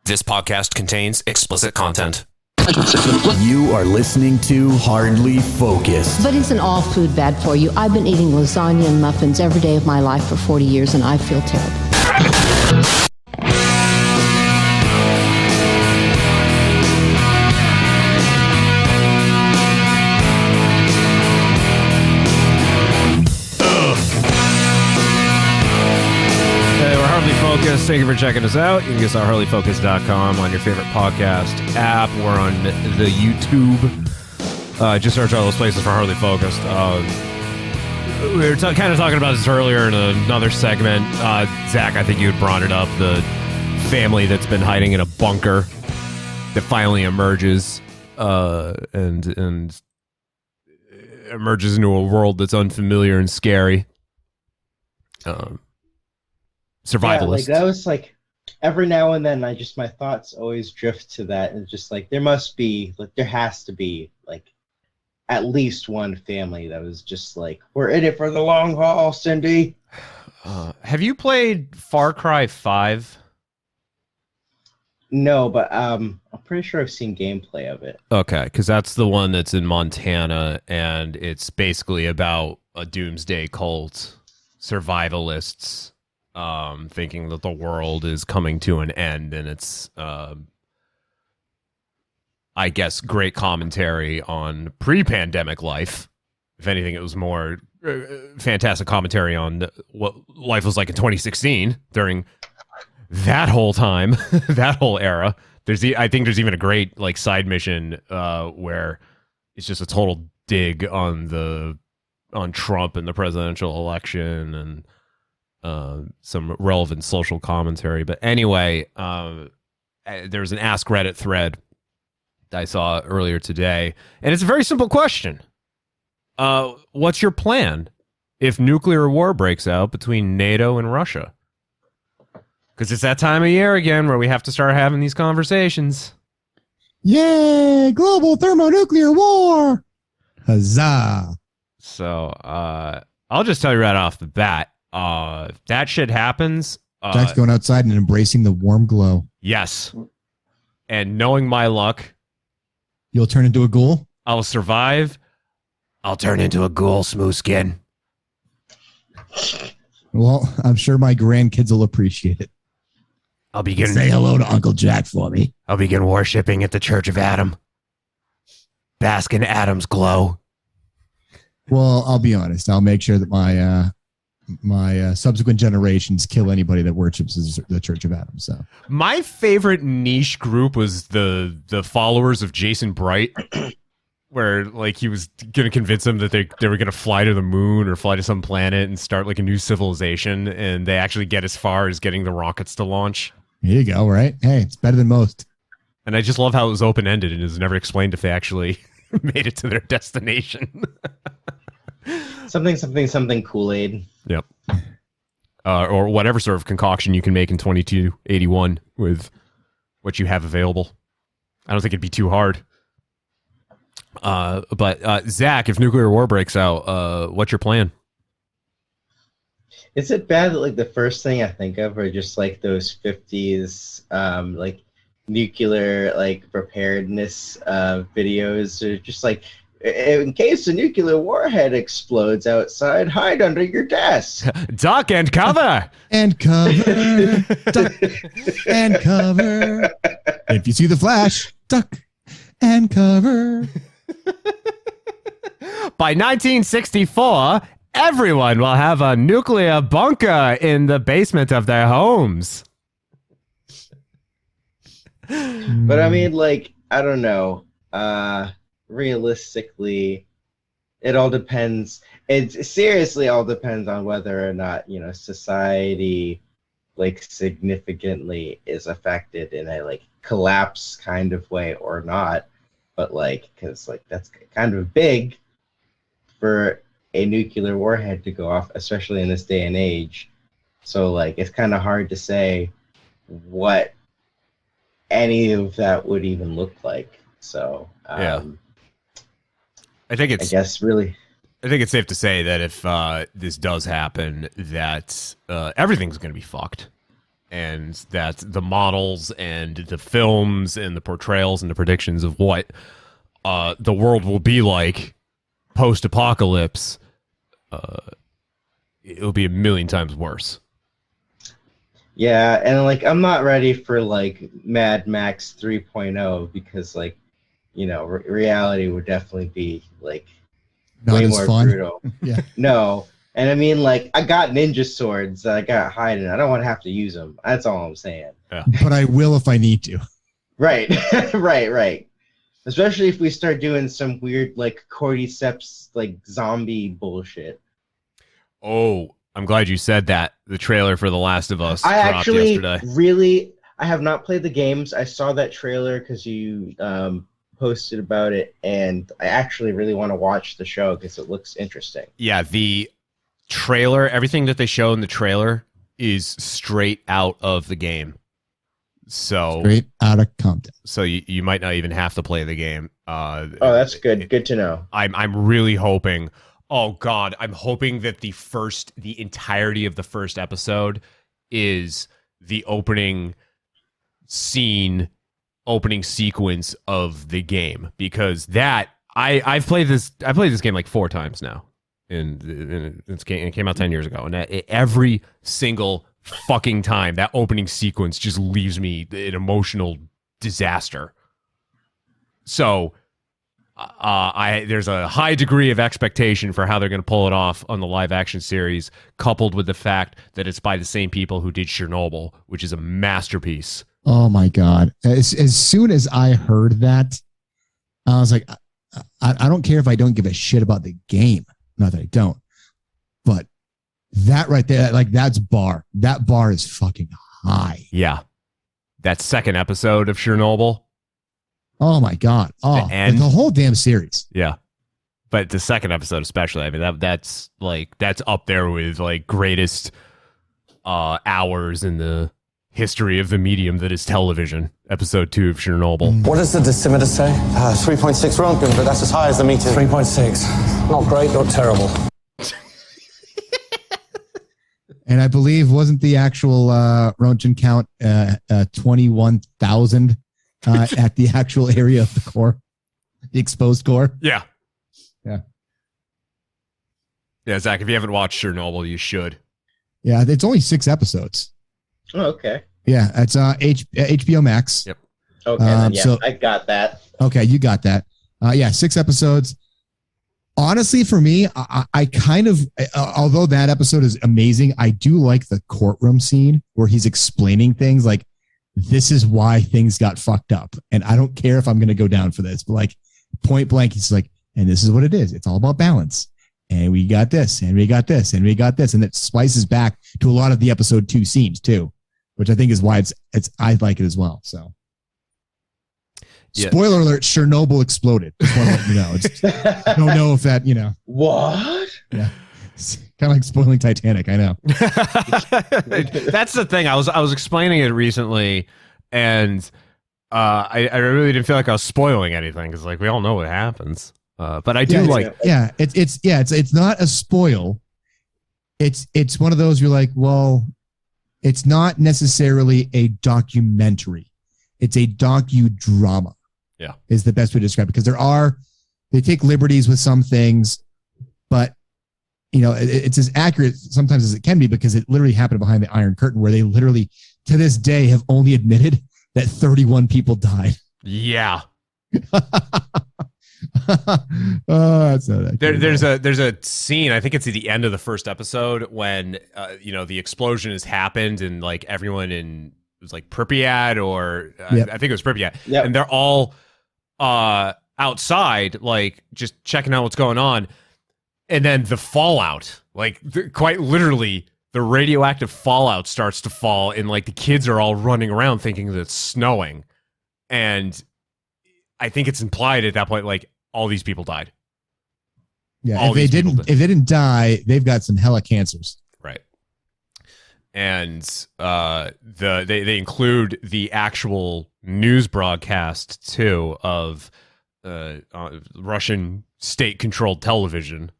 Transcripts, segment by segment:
This podcast contains explicit content. You are listening to Hardly Focused. But isn't all food bad for you? I've been eating lasagna and muffins every day of my life for 40 years, and I feel terrible. Focus. Thank you for checking us out. You can get us at harleyfocus.com on your favorite podcast app. We're on the YouTube. Just search all those places for Harley Focused. We were kind of talking about this earlier in another segment. Zach, I think you had brought it up. The family that's been hiding in a bunker that finally emerges and emerges into a world that's unfamiliar and scary. Survivalist. Yeah, like that was like every now and then my thoughts always drift to that, and just like there has to be like at least one family that was just like, we're in it for the long haul, Cindy. Have you played Far Cry 5? No, but I'm pretty sure I've seen gameplay of it. Okay, because that's the one that's in Montana, and it's basically about a doomsday cult, survivalists, thinking that the world is coming to an end, and it's, I guess, great commentary on pre-pandemic life. If anything, it was more fantastic commentary on what life was like in 2016 during that whole time, that whole era. I think there's even a great like side mission where it's just a total dig on Trump and the presidential election and some relevant social commentary. But anyway, there's an Ask Reddit thread that I saw earlier today, and it's a very simple question. What's your plan if nuclear war breaks out between NATO and Russia? Because it's that time of year again where we have to start having these conversations. Yay! Global thermonuclear war! Huzzah! So I'll just tell you right off the bat, if that shit happens, Jack's going outside and embracing the warm glow. Yes. And knowing my luck, you'll turn into a ghoul? I'll survive. I'll turn into a ghoul, smooth skin. Well, I'm sure my grandkids will appreciate it. I'll begin. Say hello to Uncle Jack for me. I'll begin worshipping at the Church of Adam. Bask in Adam's glow. Well, I'll be honest. I'll make sure that my subsequent generations kill anybody that worships the Church of Adam. So my favorite niche group was the followers of Jason Bright, where like he was going to convince them that they were going to fly to the moon or fly to some planet and start like a new civilization, and they actually get as far as getting the rockets to launch. Here you go, right? Hey, it's better than most. And I just love how it was open-ended and it was never explained if they actually made it to their destination. Something Kool-Aid. Yep. Or whatever sort of concoction you can make in 2281 with what you have available. I don't think it'd be too hard. But Zach, if nuclear war breaks out, what's your plan? Is it bad that like the first thing I think of are just like those 50s like nuclear like preparedness videos, or just like, in case a nuclear warhead explodes outside, hide under your desk. Duck and cover. And cover. Duck and cover. If you see the flash, duck and cover. By 1964, everyone will have a nuclear bunker in the basement of their homes. But I mean, like, I don't know. Realistically, it all depends. It seriously all depends on whether or not, you know, society like significantly is affected in a like collapse kind of way or not. But like, because like that's kind of big for a nuclear warhead to go off, especially in this day and age. So like, it's kind of hard to say what any of that would even look like. So yeah. I think it's safe to say that if this does happen, that everything's going to be fucked. and that the models and the films and the portrayals and the predictions of what the world will be like post-apocalypse, it'll be a million times worse. Yeah, and like I'm not ready for like Mad Max 3.0 because like, you know, reality would definitely be like Not way as more fun. brutal. Yeah. No, and I mean like I got ninja swords that I got hiding. I don't want to have to use them. That's all I'm saying. But I will if I need to. Right, right. Especially if we start doing some weird like cordyceps like zombie bullshit. Oh, I'm glad you said that. The trailer for The Last of Us I dropped actually yesterday. I have not played the games. I saw that trailer because you posted about it, and I actually really want to watch the show because it looks interesting. Yeah, the trailer, everything that they show in the trailer is straight out of the game. So Straight out of Compton. So you might not even have to play the game. Oh, that's good. Good to know. I'm really hoping. Oh God, I'm hoping that the entirety of the first episode is the opening sequence of the game, because that I've played this game like 4 times now, and it came out 10 years ago, and every single fucking time that opening sequence just leaves me an emotional disaster. So there's a high degree of expectation for how they're going to pull it off on the live action series, coupled with the fact that it's by the same people who did Chernobyl, which is a masterpiece. Oh my God. As soon as I heard that, I was like, I don't care if I don't give a shit about the game. Not that I don't, but that right there, like that bar is fucking high. Yeah. That second episode of Chernobyl. Oh my God. Oh, the whole damn series. Yeah. But the second episode especially, I mean, that's up there with like greatest hours in the history of the medium that is television. Episode 2 of Chernobyl. What does the dosimeter say? 3.6 Rontgen, but that's as high as the meter. 3.6. Not great, not terrible. And I believe wasn't the actual Roentgen count 21,000 at the actual area of the core, the exposed core? Yeah. Yeah. Yeah, Zach, if you haven't watched Chernobyl, you should. Yeah, it's only 6 episodes. Oh, okay. Yeah, it's HBO Max. Yep. Okay, then, yeah, so, I got that. Okay, you got that. Yeah, 6 episodes. Honestly, for me, I kind of, although that episode is amazing, I do like the courtroom scene where he's explaining things like, this is why things got fucked up. And I don't care if I'm going to go down for this, but like point blank, he's like, and this is what it is. It's all about balance. And we got this, and we got this, and we got this. And it splices back to a lot of the episode 2 scenes too, which I think is why I like it as well. So. Yeah. Spoiler alert, Chernobyl exploded. Just want to let you know. I don't know if that, What? Yeah. It's kind of like spoiling Titanic, I know. That's the thing. I was explaining it recently, and I really didn't feel like I was spoiling anything, because like we all know what happens. But I do it's not a spoil. It's one of those you're like, well, it's not necessarily a documentary. It's a docudrama. Yeah, is the best way to describe it, because they take liberties with some things, but it's as accurate sometimes as it can be, because it literally happened behind the Iron Curtain, where they literally to this day have only admitted that 31 people died. Yeah. There's a scene, I think it's at the end of the first episode, when the explosion has happened, and like everyone it was like Pripyat, or Yep. I think it was Pripyat, Yep. and they're all outside, like just checking out what's going on, and then the fallout, like quite literally, the radioactive fallout starts to fall, and like the kids are all running around thinking that it's snowing, and I think it's implied at that point, like all these people died. Yeah, if they didn't die, they've got some hella cancers. Right. And they include the actual news broadcast too of Russian state-controlled television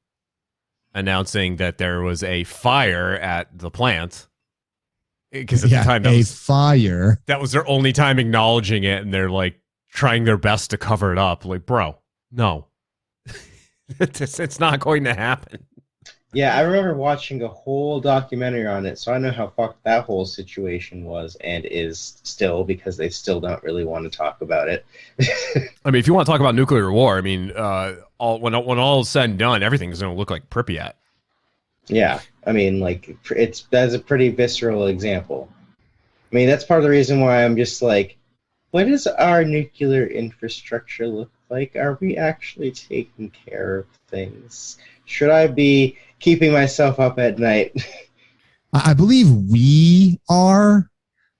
announcing that there was a fire at the plant, because at the time fire. That was their only time acknowledging it, and they're like trying their best to cover it up. Like, bro, no, it's not going to happen. Yeah, I remember watching a whole documentary on it, so I know how fucked that whole situation was and is still, because they still don't really want to talk about it. I mean, if you want to talk about nuclear war, I mean, when all is said and done, everything's going to look like Pripyat. Yeah, I mean, like, that's a pretty visceral example. I mean, that's part of the reason why I'm just like, what does our nuclear infrastructure look like? Are we actually taking care of things? Should I be keeping myself up at night? I believe we are.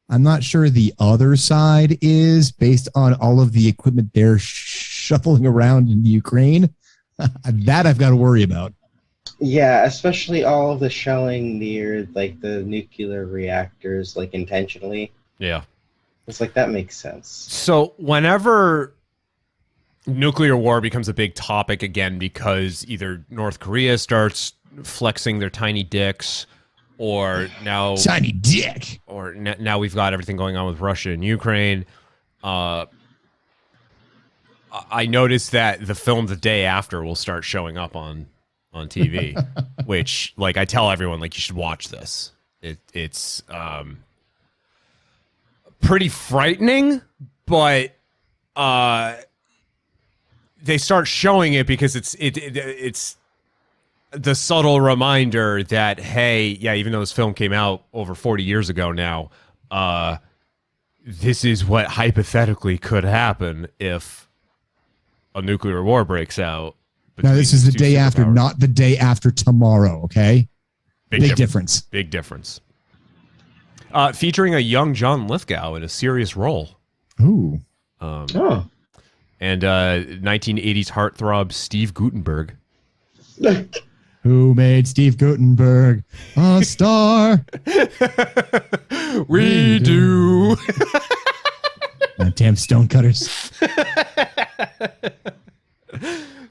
I'm not sure the other side is, based on all of the equipment they're shuffling around in Ukraine. That I've got to worry about. Yeah, especially all of the shelling near like the nuclear reactors, like intentionally. Yeah. It's like, that makes sense. So whenever nuclear war becomes a big topic again, because either North Korea starts flexing their tiny dicks, or now tiny dick, or now we've got everything going on with Russia and Ukraine. I noticed that the film The Day After will start showing up on TV, which, like, I tell everyone, like, you should watch this. It's pretty frightening, but they start showing it because it's the subtle reminder that, hey, yeah, even though this film came out over 40 years ago now, this is what hypothetically could happen if a nuclear war breaks out. Now, this is the day after, not the day after tomorrow, okay? Big difference. Big difference. Featuring a young John Lithgow in a serious role. Ooh. And 1980s heartthrob Steve Guttenberg. Who made Steve Guttenberg a star? We do. Damn stonecutters.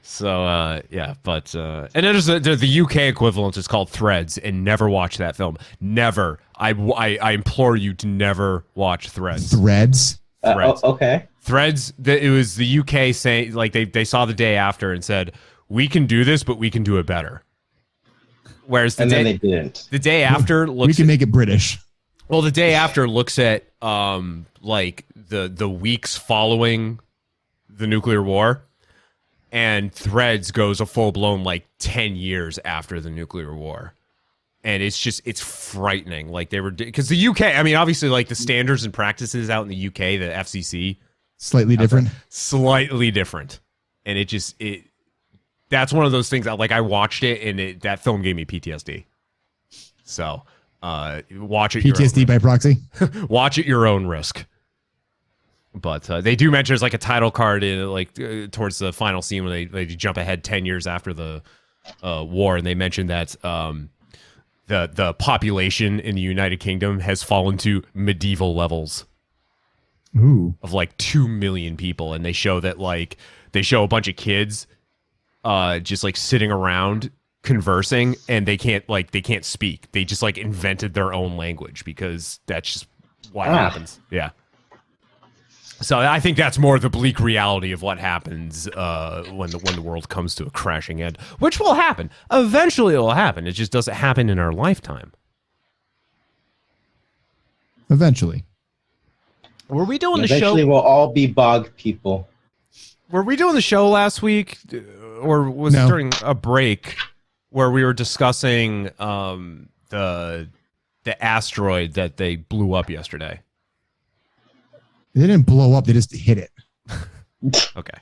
So, yeah, but, and then there's the UK equivalent is called Threads, and never watch that film. Never. I implore you to never watch Threads. Threads? Okay. Threads, it was the UK saying, like, they saw The Day After and said, we can do this, but we can do it better. Whereas then they didn't. The Day After looks... We can make it British. Well, The Day After looks at, like, the weeks following the nuclear war. And Threads goes a full-blown, like, 10 years after the nuclear war. And it's frightening. Like, they were, because the UK, I mean, obviously, like, the standards and practices out in the UK, the FCC. Slightly different. Slightly different. And that's one of those things that, like, I watched it, and that film gave me PTSD. So, watch it. PTSD by proxy? Watch at your own risk. But they do mention there's like a title card in towards the final scene when they jump ahead 10 years after the war, and they mention that the population in the United Kingdom has fallen to medieval levels. Ooh. Of like 2 million people, and they show a bunch of kids just like sitting around conversing, and they can't speak. They just like invented their own language because that's just what happens. Yeah. So I think that's more the bleak reality of what happens when the world comes to a crashing end, which will happen. Eventually it will happen. It just doesn't happen in our lifetime. Eventually. Were we doing the show? Eventually we'll all be bog people. Were we doing the show last week? Or was it during a break where we were discussing the asteroid that they blew up yesterday? They didn't blow up. They just hit it. Okay.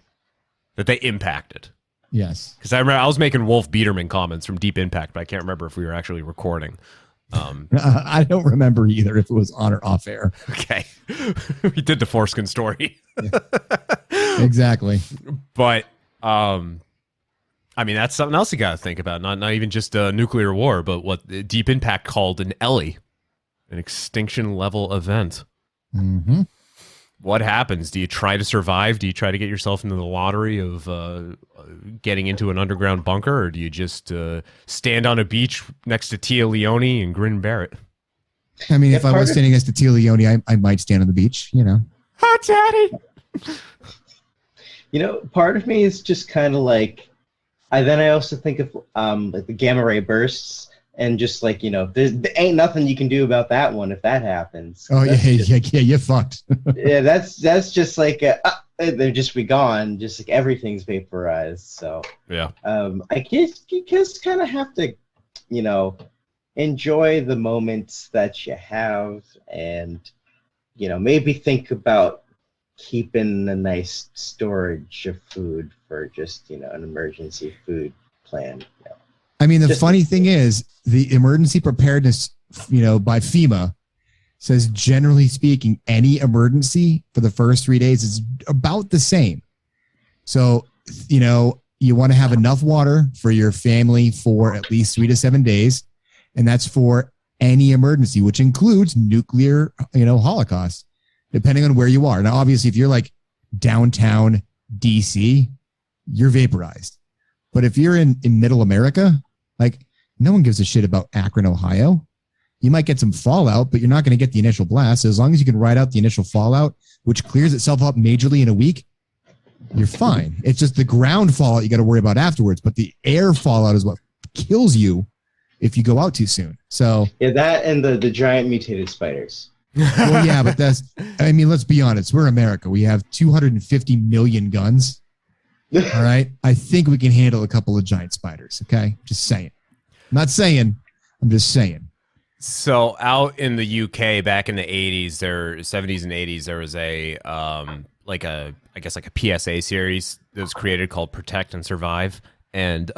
That they impacted. Yes. Because I remember I was making Wolf Biederman comments from Deep Impact, but I can't remember if we were actually recording. I don't remember either if it was on or off air. Okay. We did the foreskin story. Yeah. Exactly. But, I mean, that's something else you got to think about. Not even just a nuclear war, but what Deep Impact called an ELE, an extinction level event. Mm-hmm. What happens? Do you try to survive? Do you try to get yourself into the lottery of getting into an underground bunker, or do you just stand on a beach next to Tia Leone and grin and bear it? I mean, Yeah, if I was standing next to Tia Leone, I might stand on the beach, you know. Hot daddy. You know, part of me is just kind of like, I also think of like the gamma ray bursts, and just like, you know, there ain't nothing you can do about that one if that happens. Oh yeah, you're fucked. Yeah, that's just like they're just be gone, just like everything's vaporized. So Yeah. I guess you just kind of have to, you know, enjoy the moments that you have, and you know, maybe think about keeping a nice storage of food for just, you know, an emergency food plan. You know. I mean, the Just- funny thing is the emergency preparedness, you know, by FEMA says, generally speaking, any emergency for the first 3 days is about the same. So, you know, you want to have enough water for your family for at least 3 to 7 days. And that's for any emergency, which includes nuclear, you know, holocaust, depending on where you are. Now, obviously, if you're like downtown DC, you're vaporized. But if you're in middle America, like, no one gives a shit about Akron, Ohio. You might get some fallout, but you're not going to get the initial blast. So as long as you can ride out the initial fallout, which clears itself up majorly in a week, you're fine. It's just the ground fallout you got to worry about afterwards. But the air fallout is what kills you if you go out too soon. So Yeah, that and the giant mutated spiders. well, yeah, but that's, I mean, let's be honest. We're America. We have 250 million guns. All right. I think we can handle a couple of giant spiders. Okay. Just saying. I'm not saying, I'm just saying. So out in the UK back in the 80s, 70s and 80s, there was a I guess like a PSA series that was created called Protect and Survive. And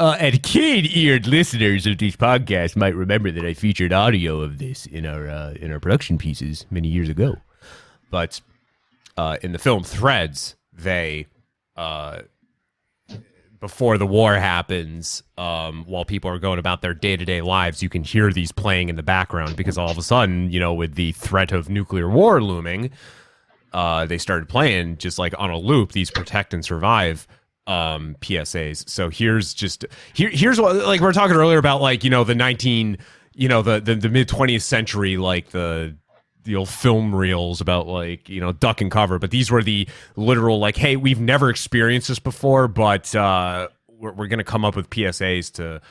keen-eared listeners of this podcast might remember that I featured audio of this in our production pieces many years ago. But in the film Threads, they before the war happens, while people are going about their day-to-day lives, you can hear these playing in the background because all of a sudden, you know, with the threat of nuclear war looming, they started playing just like on a loop these Protect and Survive PSAs. So here's what, like we were talking earlier about, like, you know, the mid 20th century, like the old film reels about, like, you know, duck and cover, but these were the literal, like, hey, we've never experienced this before, but we're gonna come up with PSAs to,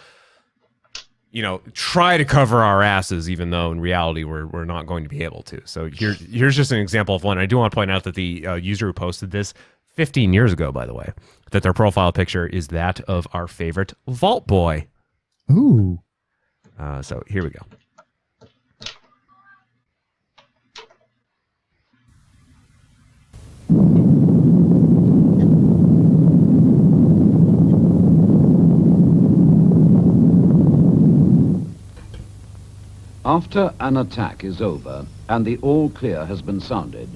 you know, try to cover our asses, even though in reality we're not going to be able to. So here's just an example of one. I do want to point out that the user who posted this 15 years ago, by the way, that their profile picture is that of our favorite Vault Boy. Ooh. So here we go. After an attack is over and the all clear has been sounded,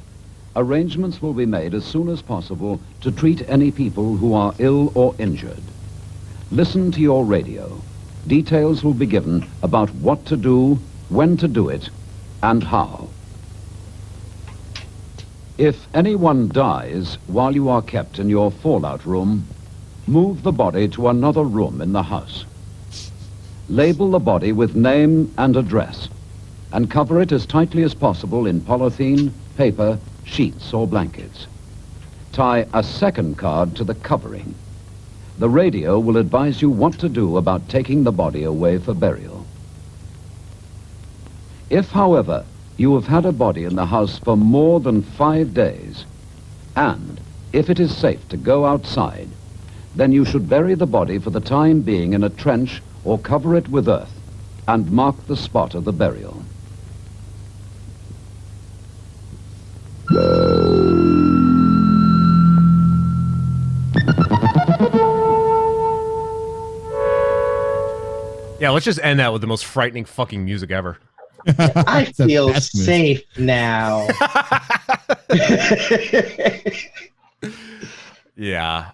arrangements will be made as soon as possible to treat any people who are ill or injured. Listen to your radio. Details will be given about what to do, when to do it, and how. If anyone dies while you are kept in your fallout room, move the body to another room in the house. Label the body with name and address, and cover it as tightly as possible in polythene, paper, sheets or blankets. Tie a second card to the covering. The radio will advise you what to do about taking the body away for burial. If, however, you have had a body in the house for more than 5 days, and if it is safe to go outside, then you should bury the body for the time being in a trench or cover it with earth and mark the spot of the burial. Yeah, let's just end that with the most frightening fucking music ever. I It's the feel best move. safe now. Yeah.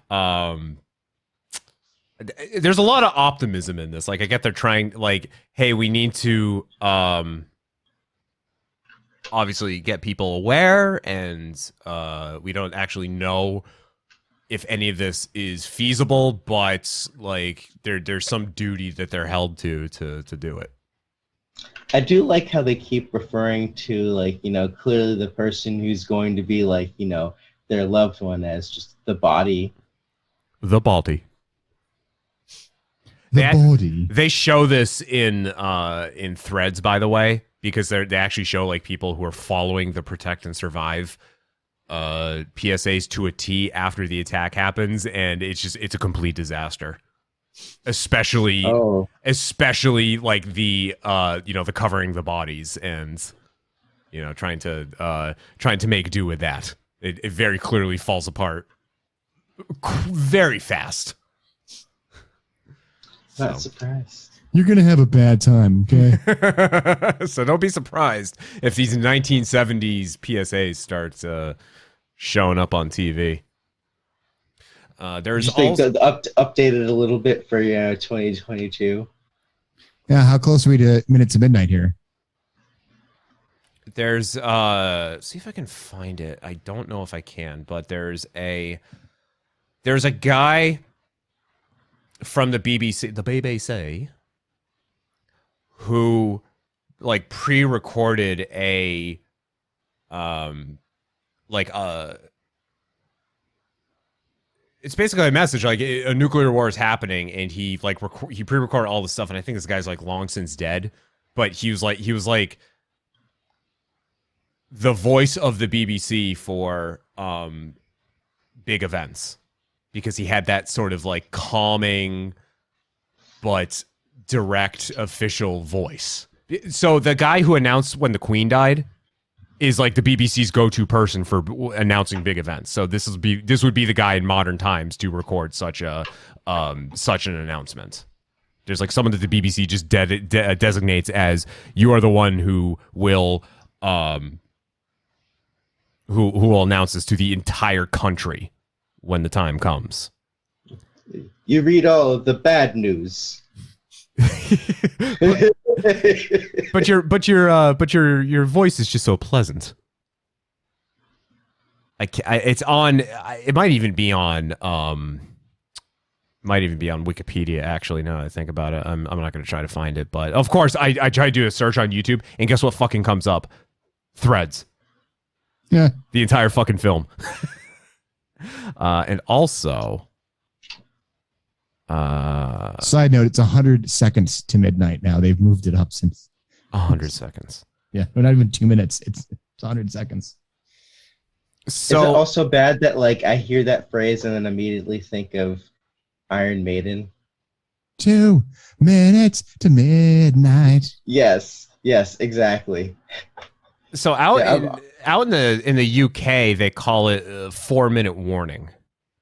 There's a lot of optimism in this. Like, I get they're trying, like, hey, we need to obviously get people aware, and we don't actually know if any of this is feasible, but like there's some duty that they're held to do it. I do like how they keep referring to, like, you know, clearly the person who's going to be, like, you know, their loved one as just the body. The body. They show this in Threads, by the way, because they actually show like people who are following the Protect and Survive PSAs to a T after the attack happens, and it's a complete disaster. Especially like the the covering the bodies and trying to make do with that. It very clearly falls apart very fast. Not surprised. You're gonna have a bad time, okay? So don't be surprised if these 1970s PSAs start showing up on TV. There's also updated a little bit for 2022. Yeah, how close are we to minutes to midnight here? There's see if I can find it. I don't know if I can, but there's a guy from the BBC, who like pre-recorded a it's basically a message like a nuclear war is happening, and he he pre-recorded all this stuff, and I think this guy's like long since dead, but he was like the voice of the BBC for big events, because he had that sort of like calming but direct official voice. So the guy who announced when the Queen died is like the BBC's go-to person for announcing big events. So this would be the guy in modern times to record such an announcement. There's like someone that the BBC just designates as, you are the one who will announce this to the entire country when the time comes. You read all of the bad news. but your voice is just so pleasant. It's on. It might even be on. Might even be on Wikipedia. Actually, now that I think about it, I'm not going to try to find it. But of course, I try to do a search on YouTube, and guess what fucking comes up? Threads. Yeah. The entire fucking film. And also, side note, it's 100 seconds to midnight now. They've moved it up since 100 seconds. Yeah, we're not even 2 minutes. It's 100 seconds. So, is it also bad that like I hear that phrase and then immediately think of Iron Maiden? 2 minutes to midnight. Yes, exactly. So out in the UK, they call it a 4-minute warning,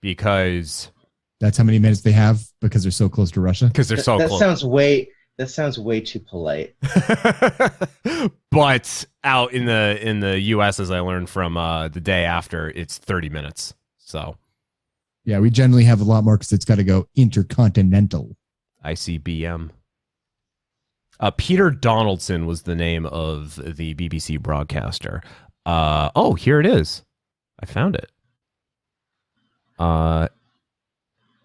because that's how many minutes they have, because they're so close to Russia. Because they're so close. That sounds way too polite. But out in the US, as I learned from the day after, it's 30 minutes. So yeah, we generally have a lot more because it's got to go intercontinental. ICBM. Peter Donaldson was the name of the BBC broadcaster. Here it is. I found it.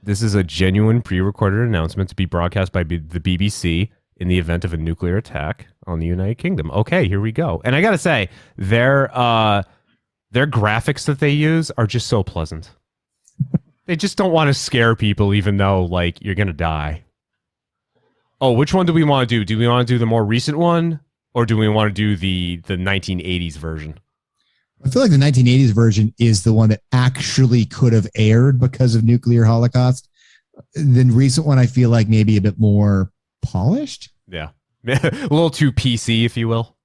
This is a genuine pre-recorded announcement to be broadcast by the BBC in the event of a nuclear attack on the United Kingdom. Okay, here we go. And I gotta say, their graphics that they use are just so pleasant. They just don't want to scare people, even though like you're gonna die. Oh, which one do we want to do? Do we want to do the more recent one, or do we want to do the 1980s version? I feel like the 1980s version is the one that actually could have aired because of nuclear holocaust. The recent one, I feel like maybe a bit more polished. Yeah. A little too PC, if you will.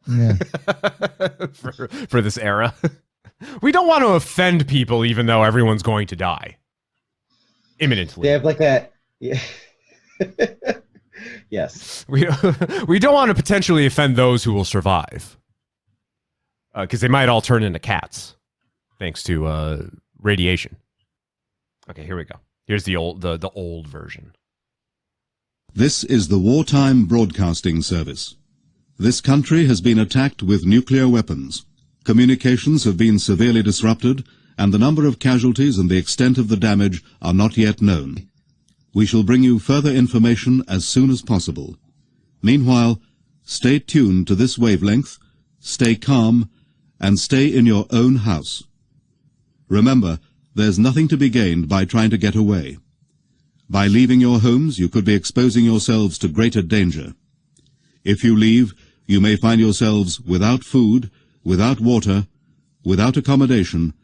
Yeah. for this era. We don't want to offend people, even though everyone's going to die imminently. They have like a... Yeah. Yes. We don't want to potentially offend those who will survive. Because they might all turn into cats, thanks to radiation. Okay, here we go. Here's the old version. This is the Wartime Broadcasting Service. This country has been attacked with nuclear weapons. Communications have been severely disrupted, and the number of casualties and the extent of the damage are not yet known. We shall bring you further information as soon as possible. Meanwhile, Stay tuned to this wavelength, stay calm, and stay in your own house. Remember, there's nothing to be gained by trying to get away. By leaving your homes, you could be exposing yourselves to greater danger. If you leave, you may find yourselves without food, without water, without accommodation,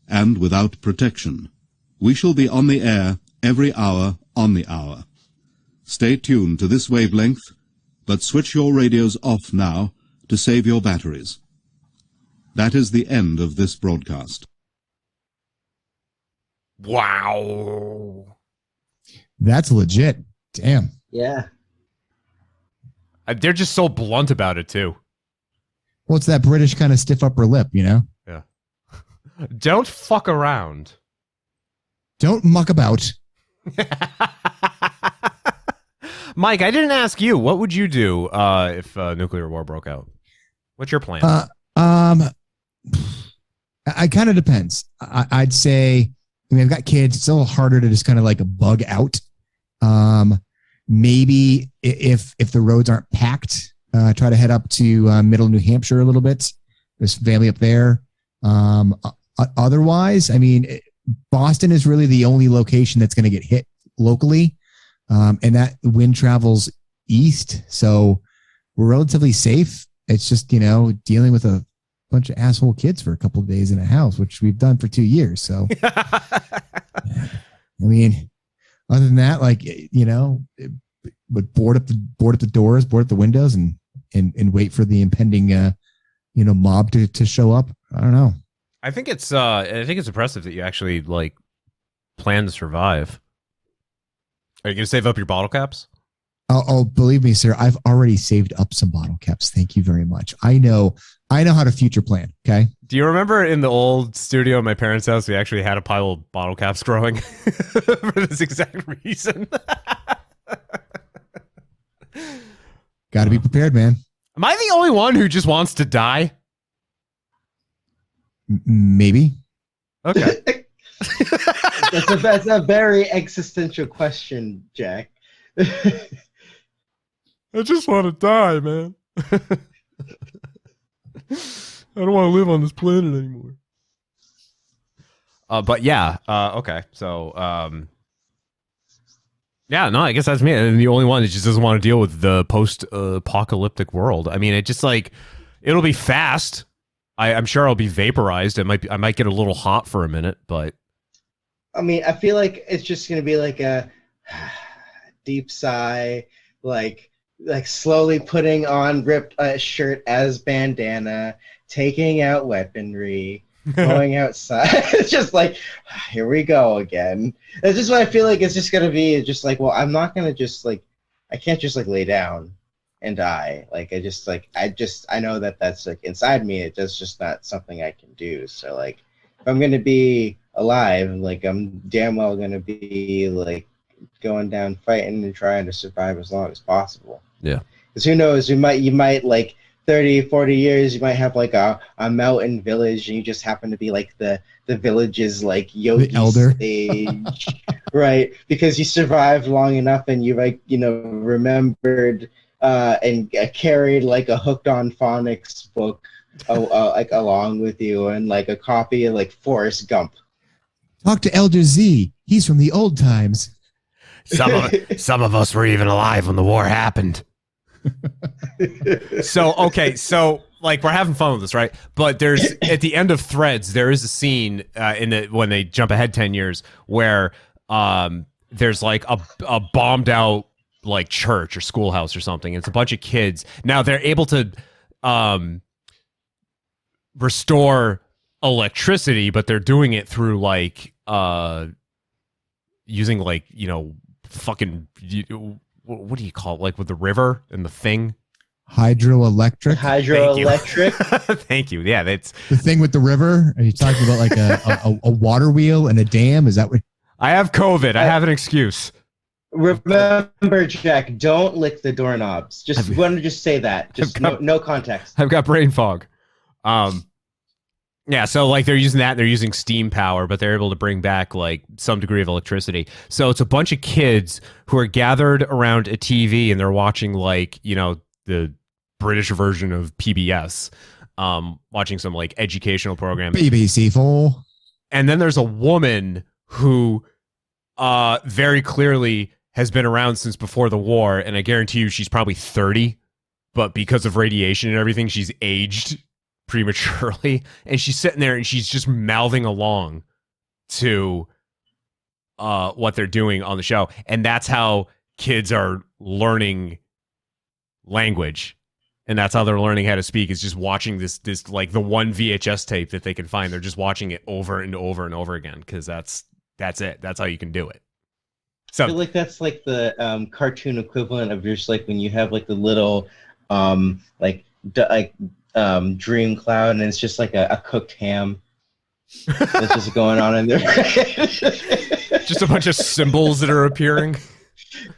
and without protection. We shall be on the air every hour on the hour. Stay tuned to this wavelength, but switch your radios off now to save your batteries. That is the end of this broadcast. Wow. That's legit. Damn. Yeah. They're just so blunt about it, too. Well, it's that British kind of stiff upper lip, you know? Yeah. Don't fuck around. Don't muck about. Mike, I didn't ask you. What would you do if nuclear war broke out? What's your plan? I kind of depends. I'd say, I mean, I've got kids. It's a little harder to just kind of like bug out. Maybe if the roads aren't packed, try to head up to middle New Hampshire a little bit. There's family up there. Otherwise, I mean, Boston is really the only location that's going to get hit locally. And that wind travels east. So we're relatively safe. It's just, you know, dealing with a bunch of asshole kids for a couple of days in a house, which we've done for 2 years. So, I mean, other than that, like, you know, but board up the doors, board up the windows and wait for the impending, you know, mob to show up. I don't know. I think it's impressive that you actually like plan to survive. Are you going to save up your bottle caps? Oh, believe me, sir, I've already saved up some bottle caps. Thank you very much. I know how to future plan. Okay. Do you remember in the old studio at my parents' house, we actually had a pile of bottle caps growing for this exact reason? Got to be prepared, man. Am I the only one who just wants to die? Maybe. Okay. That's a very existential question, Jack. I just want to die, man. I don't want to live on this planet anymore. But yeah, okay. So, yeah, no, I guess that's me. And the only one that just doesn't want to deal with the post-apocalyptic world. I mean, it just like, it'll be fast. I'm sure I'll be vaporized. I might get a little hot for a minute, but. I mean, I feel like it's just going to be like a deep sigh, like slowly putting on ripped shirt as bandana, taking out weaponry, going outside. It's just like, here we go again. That's just what I feel like it's just going to be. It's just like, well, I'm not going to just like, I can't just like lay down and die. Like, I know that that's like inside me. It's just not something I can do. So like, if I'm going to be alive, like I'm damn well going to be like going down fighting and trying to survive as long as possible. Yeah. Because who knows, you might like 30, 40 years, you might have like a mountain village and you just happen to be like the village's like yogi the elder stage, right? Because you survived long enough and you like, you know, remembered and carried like a Hooked on Phonics book like along with you and like a copy of like Forrest Gump. Talk to Elder Z. He's from the old times. Some of us were even alive when the war happened. So, okay, so like we're having fun with this, right? But there's at the end of Threads, there is a scene when they jump ahead 10 years where there's like a bombed out like church or schoolhouse or something. It's a bunch of kids. Now they're able to restore electricity, but they're doing it through like using like, you know, fucking what do you call it, like with the river and the thing? Hydroelectric. Thank you. Yeah, that's the thing with the river. Are you talking about like a water wheel and a dam? Is that what? I have COVID. I have an excuse. Remember, Jack, don't lick the doorknobs. Just want to just say that. Just no context. I've got brain fog. Yeah, so like they're using that, they're using steam power, but they're able to bring back like some degree of electricity. So it's a bunch of kids who are gathered around a TV and they're watching like, you know, the British version of PBS, watching some like educational program. BBC4. And then there's a woman who very clearly has been around since before the war, and I guarantee you she's probably 30, but because of radiation and everything, she's aged prematurely, and she's sitting there and she's just mouthing along to what they're doing on the show, and that's how kids are learning language, and that's how they're learning how to speak, is just watching this like the one VHS tape that they can find. They're just watching it over and over and over again, because that's it. That's how you can do it. So I feel like that's like the cartoon equivalent of just like when you have like the little dream cloud, and it's just like a cooked ham that's just going on in there. Just a bunch of symbols that are appearing.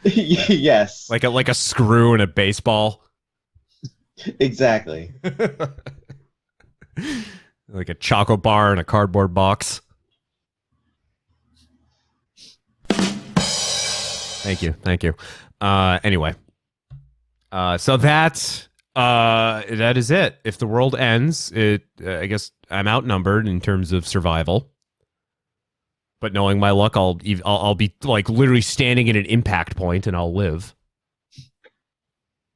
Yes. Like a screw and a baseball. Exactly. Like a chocolate bar and a cardboard box. Thank you. Anyway. So that is it. If the world ends, I guess I'm outnumbered in terms of survival. But knowing my luck, I'll be like literally standing in an impact point, and I'll live.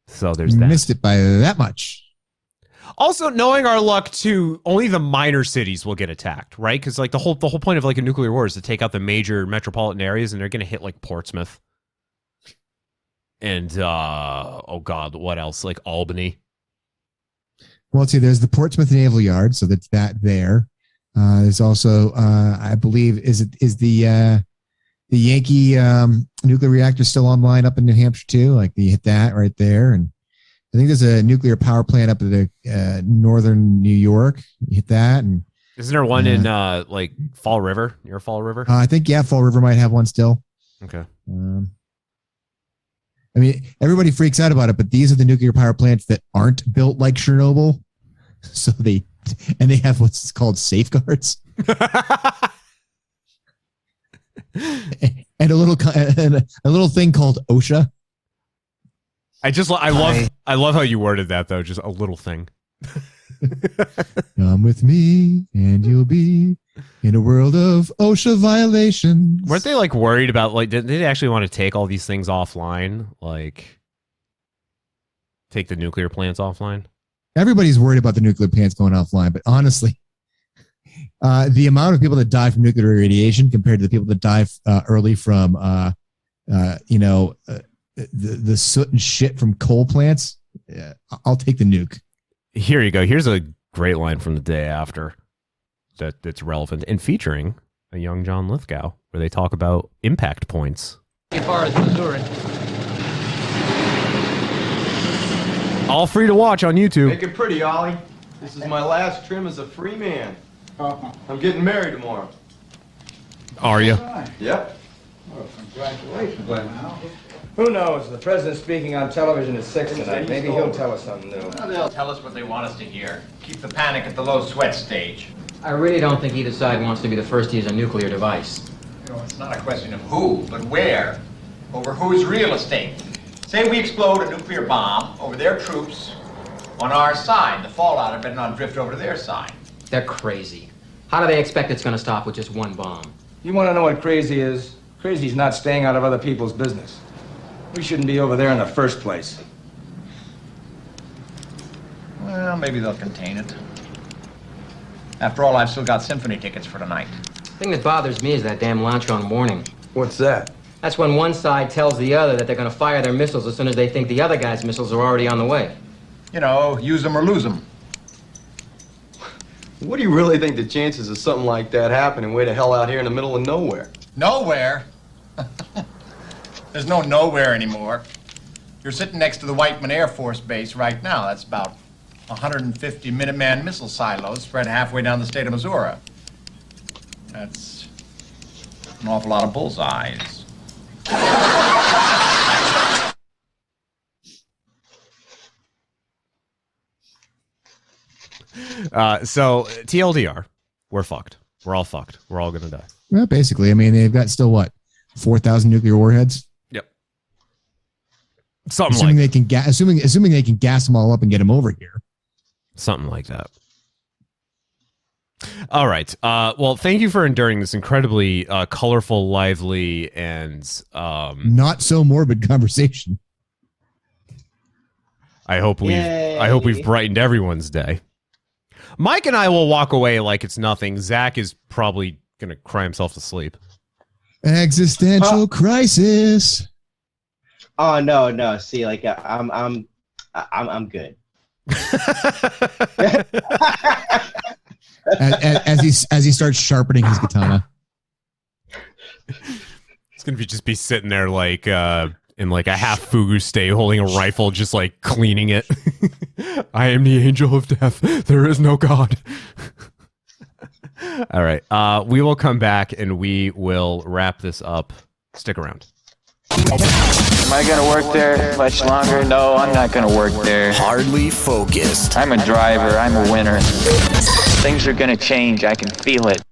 So there's that. Missed it by that much. Also, knowing our luck too, only the minor cities will get attacked, right? Because like the whole point of like a nuclear war is to take out the major metropolitan areas, and they're going to hit like Portsmouth, and oh god, what else? Like Albany. Well, let's see. There's the Portsmouth Naval Yard, so that's that there. There's also, I believe, is the Yankee nuclear reactor still online up in New Hampshire too? Like you hit that right there, and I think there's a nuclear power plant up at northern New York. You hit that, and isn't there one in like Fall River, near Fall River? I think Fall River might have one still. Okay. I mean, everybody freaks out about it, but these are the nuclear power plants that aren't built like Chernobyl, so they have what's called safeguards. And a little thing called OSHA. I love how you worded that though. Just a little thing. Come with me, and you'll be in a world of OSHA violations. Weren't they like worried about like did they actually want to take all these things offline? Like take the nuclear plants offline? Everybody's worried about the nuclear plants going offline, but honestly, the amount of people that die from nuclear radiation compared to the people that die early from, the soot and shit from coal plants, I'll take the nuke. Here you go. Here's a great line from the day after that's relevant and featuring a young John Lithgow, where they talk about impact points. As far as Missouri. All free to watch on YouTube. Make it pretty, Ollie. This is my last trim as a free man. I'm getting married tomorrow. Are you? Yep. Well, congratulations, now. Who knows? The president's speaking on television at 6 tonight. Maybe he'll tell us something new. They'll tell us what they want us to hear. Keep the panic at the low sweat stage. I really don't think either side wants to be the first to use a nuclear device. You know, it's not a question of who, but where. Over whose real estate. Say we explode a nuclear bomb over their troops on our side. The fallout had better not drift over to their side. They're crazy. How do they expect it's going to stop with just one bomb? You want to know what crazy is? Crazy's not staying out of other people's business. We shouldn't be over there in the first place. Well, maybe they'll contain it. After all, I've still got symphony tickets for tonight. The thing that bothers me is that damn launch-on warning. What's that? That's when one side tells the other that they're going to fire their missiles as soon as they think the other guy's missiles are already on the way. You know, use them or lose them. What do you really think the chances of something like that happening way the hell out here in the middle of nowhere? Nowhere? There's no nowhere anymore. You're sitting next to the Whiteman Air Force Base right now. That's about 150 Minuteman missile silos spread halfway down the state of Missouri. That's an awful lot of bullseyes. So TLDR, we're fucked. We're all fucked. We're all gonna die. Well, basically, I mean, they've got still what, 4,000 nuclear warheads. Yep. assuming they can gas them all up and get them over here. Something like that. All right. Well, thank you for enduring this incredibly colorful, lively, and not so morbid conversation. I hope we've brightened everyone's day. Mike and I will walk away like it's nothing. Zach is probably gonna cry himself to sleep. Existential crisis. Oh no! See, like I'm good. as he starts sharpening his katana, it's gonna just be sitting there like in like a half fugu state, holding a rifle, just like cleaning it. I am the angel of death. There is no God. All right. We will come back and we will wrap this up. Stick around. Am I gonna work there much longer? No, I'm not gonna work there. Hardly Focused. I'm a driver. I'm a winner. Things are gonna change. I can feel it.